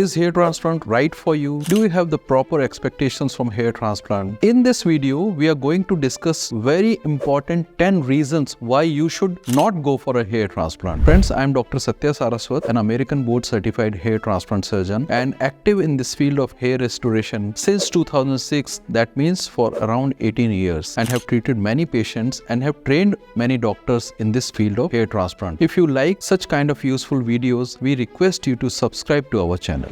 Is hair transplant right for you? Do you have the proper expectations from hair transplant? In this video, we are going to discuss very important 10 reasons why you should not go for a hair transplant. Friends, I am Dr. Satya Saraswat, an American board certified hair transplant surgeon and active in this field of hair restoration since 2006. That means for around 18 years, and have treated many patients and have trained many doctors in this field of hair transplant. If you like such kind of useful videos, we request you to subscribe to our channel.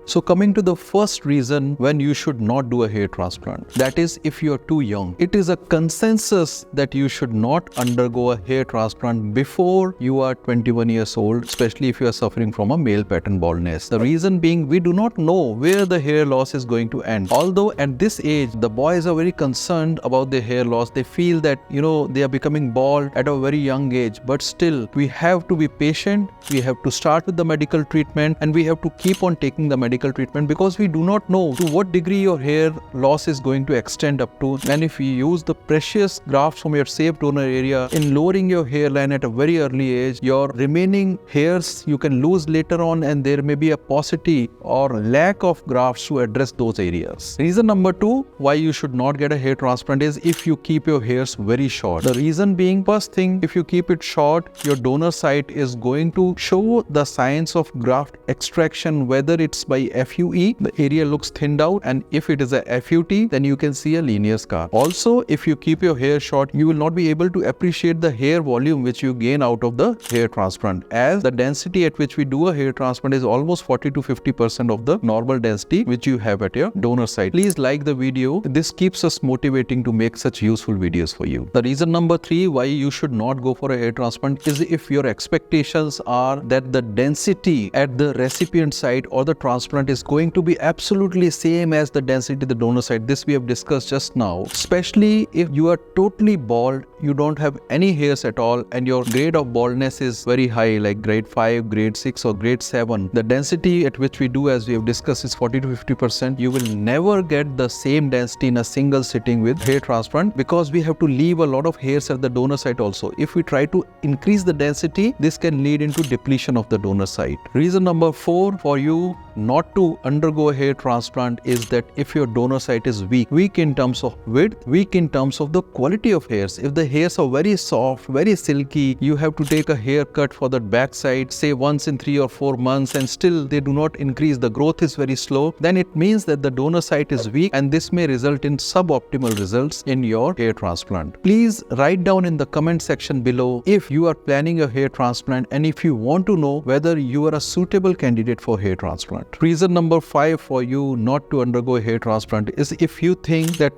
So coming to the first reason when you should not do a hair transplant, that is if you are too young. It is a consensus that you should not undergo a hair transplant before you are 21 years old, especially if you are suffering from a male pattern baldness. The reason being, we do not know where the hair loss is going to end. Although at this age, the boys are very concerned about their hair loss. They feel that, they are becoming bald at a very young age. But still, we have to be patient. We have to start with the medical treatment, and we have to keep on taking the medical treatment, because we do not know to what degree your hair loss is going to extend up to. And if you use the precious grafts from your safe donor area in lowering your hairline at a very early age, your remaining hairs you can lose later on, and there may be a paucity or lack of grafts to address those areas. Reason number 2 why you should not get a hair transplant is if you keep your hairs very short. The reason being, first thing, if you keep it short, your donor site is going to show the signs of graft extraction, whether it's by FUE, the area looks thinned out, and if it is a FUT, then you can see a linear scar. Also, if you keep your hair short, you will not be able to appreciate the hair volume which you gain out of the hair transplant, as the density at which we do a hair transplant is almost 40 to 50% of the normal density which you have at your donor site. Please like the video. This keeps us motivating to make such useful videos for you. The reason number 3 why you should not go for a hair transplant is if your expectations are that the density at the recipient site or the transplant is going to be absolutely same as the density at the donor site. This we have discussed just now. Especially if you are totally bald, you don't have any hairs at all, and your grade of baldness is very high, like grade 5, grade 6 or grade 7. The density at which we do, as we have discussed, is 40 to 50%. You will never get the same density in a single sitting with hair transplant, because we have to leave a lot of hairs at the donor site also. If we try to increase the density, this can lead into depletion of the donor site. Reason number 4 for you not to undergo a hair transplant is that if your donor site is weak in terms of width, weak in terms of the quality of hairs. If the hairs are very soft, very silky, you have to take a haircut for the backside, say once in 3 or 4 months, and still they do not increase, the growth is very slow, then it means that the donor site is weak, and this may result in suboptimal results in your hair transplant. Please write down in the comment section below if you are planning a hair transplant and if you want to know whether you are a suitable candidate for hair transplant. Reason number 5 for you not to undergo a hair transplant is if you think that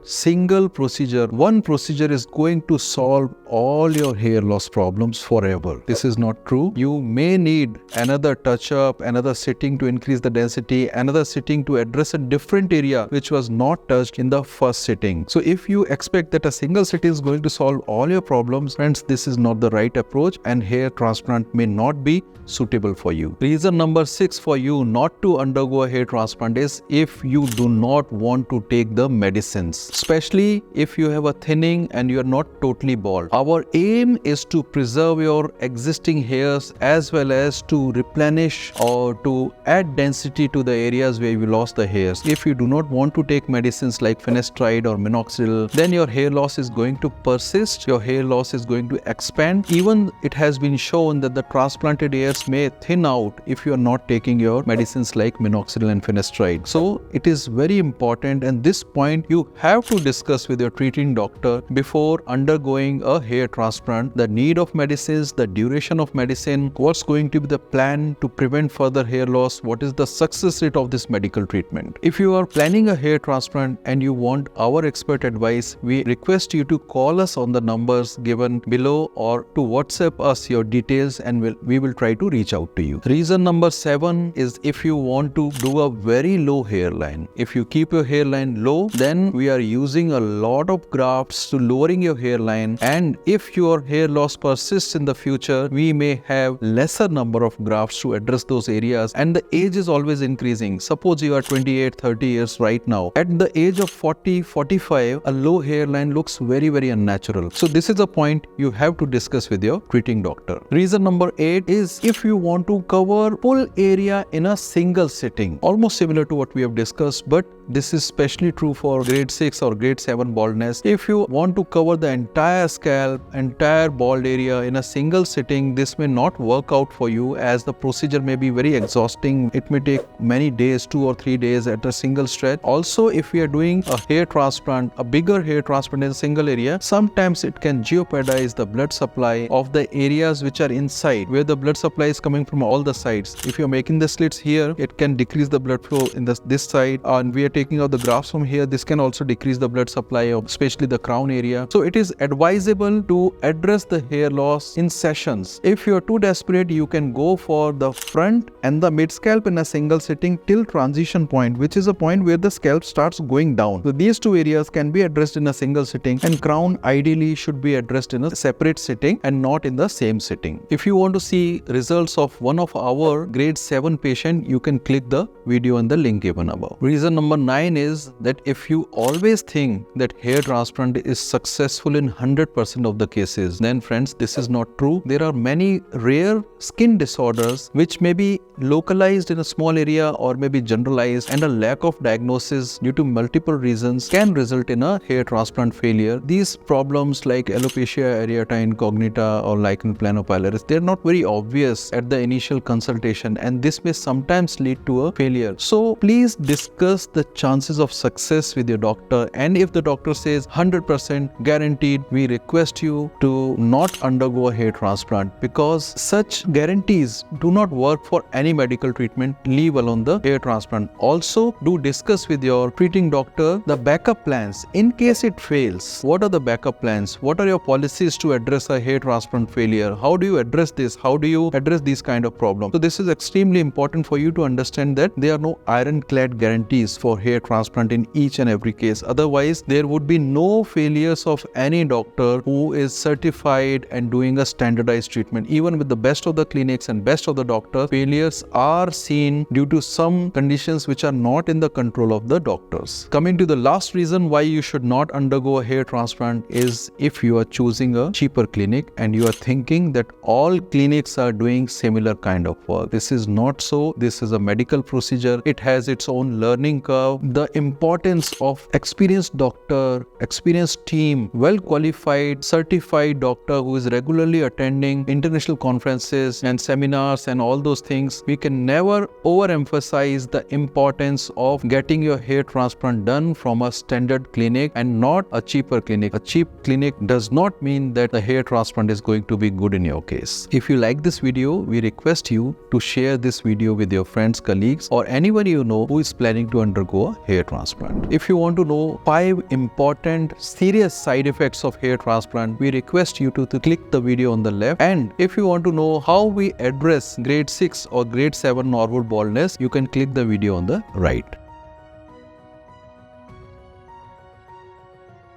one procedure is going to solve all your hair loss problems forever. This is not true. You may need another touch-up, another sitting to increase the density, another sitting to address a different area which was not touched in the first sitting. So if you expect that a single sitting is going to solve all your problems, friends, this is not the right approach, and hair transplant may not be suitable for you. Reason number 6 for you not to undergo a hair transplant is if you do not want to take the medicines, especially if you have a thinning and you are not totally bald. Our aim is to preserve your existing hairs as well as to replenish or to add density to the areas where you lost the hairs. If you do not want to take medicines like finasteride or minoxidil, then your hair loss is going to persist, your hair loss is going to expand. Even it has been shown that the transplanted hairs may thin out if you are not taking your medicines like minoxidil and finasteride. So it is very important, and this point you have to discuss with your treating doctor before undergoing a hair transplant. The need of medicines, the duration of medicine, what's going to be the plan to prevent further hair loss, what is the success rate of this medical treatment. If you are planning a hair transplant and you want our expert advice, we request you to call us on the numbers given below or to WhatsApp us your details, and we will try to reach out to you. Reason number 7 is if you want to do a very low hairline. If you keep your hairline low, then we are using a lot of grafts to lowering your hairline, and if your hair loss persists in the future, we may have lesser number of grafts to address those areas, and the age is always increasing. Suppose you are 28, 30 years right now. At the age of 40, 45, a low hairline looks very, very unnatural. So this is a point you have to discuss with your treating doctor. Reason number 8 is if you want to cover full area in a single single sitting. Almost similar to what we have discussed, but this is especially true for grade 6 or grade 7 baldness. If you want to cover the entire scalp, entire bald area in a single sitting, this may not work out for you, as the procedure may be very exhausting. It may take many days, 2 or 3 days at a single stretch. Also, if we are doing a hair transplant, a bigger hair transplant in a single area, sometimes it can jeopardize the blood supply of the areas which are inside, where the blood supply is coming from all the sides. If you are making the slits here, it can decrease the blood flow in this side, and we are taking out the grafts from here. This can also decrease the blood supply of especially the crown area. So it is advisable to address the hair loss in sessions. If you are too desperate, you can go for the front and the mid scalp in a single sitting till transition point, which is a point where the scalp starts going down. So these two areas can be addressed in a single sitting, and crown ideally should be addressed in a separate sitting and not in the same sitting. If you want to see results of one of our grade 7 patient, you can click the video on the link given above. Reason number 9 is that if you always think that hair transplant is successful in 100% of the cases, then friends, this is not true. There are many rare skin disorders which may be localized in a small area or may be generalized, and a lack of diagnosis due to multiple reasons can result in a hair transplant failure. These problems like alopecia areata incognita or lichen planopilaris, they are not very obvious at the initial consultation, and this may sometimes lead to a failure. So please discuss the chances of success with your doctor, and if the doctor says 100% guaranteed, we request you to not undergo a hair transplant, because such guarantees do not work for any medical treatment, leave alone the hair transplant. Also, do discuss with your treating doctor the backup plans in case it fails. What are the backup plans? What are your policies to address a hair transplant failure? How do you address this? How do you address these kind of problems? So this is extremely important for you to understand that there are no ironclad guarantees for hair transplant in each and every case. Otherwise, there would be no failures of any doctor who is certified and doing a standardized treatment. Even with the best of the clinics and best of the doctors, failures are seen due to some conditions which are not in the control of the doctors. Coming to the last reason why you should not undergo a hair transplant is if you are choosing a cheaper clinic and you are thinking that all clinics are doing similar kind of work. This is not so. This is a medical procedure. It has its own learning curve. The importance of experienced doctor, experienced team, well qualified, certified doctor who is regularly attending international conferences and seminars and all those things. We can never overemphasize the importance of getting your hair transplant done from a standard clinic and not a cheaper clinic. A cheap clinic does not mean that the hair transplant is going to be good in your case. If you like this video, we request you to share this video with your friends, colleagues, or anyone you know who is planning to undergo a hair transplant. If you want to know 5 important serious side effects of hair transplant, we request you to click the video on the left. And if you want to know how we address grade 6 or grade 7 normal baldness, you can click the video on the right.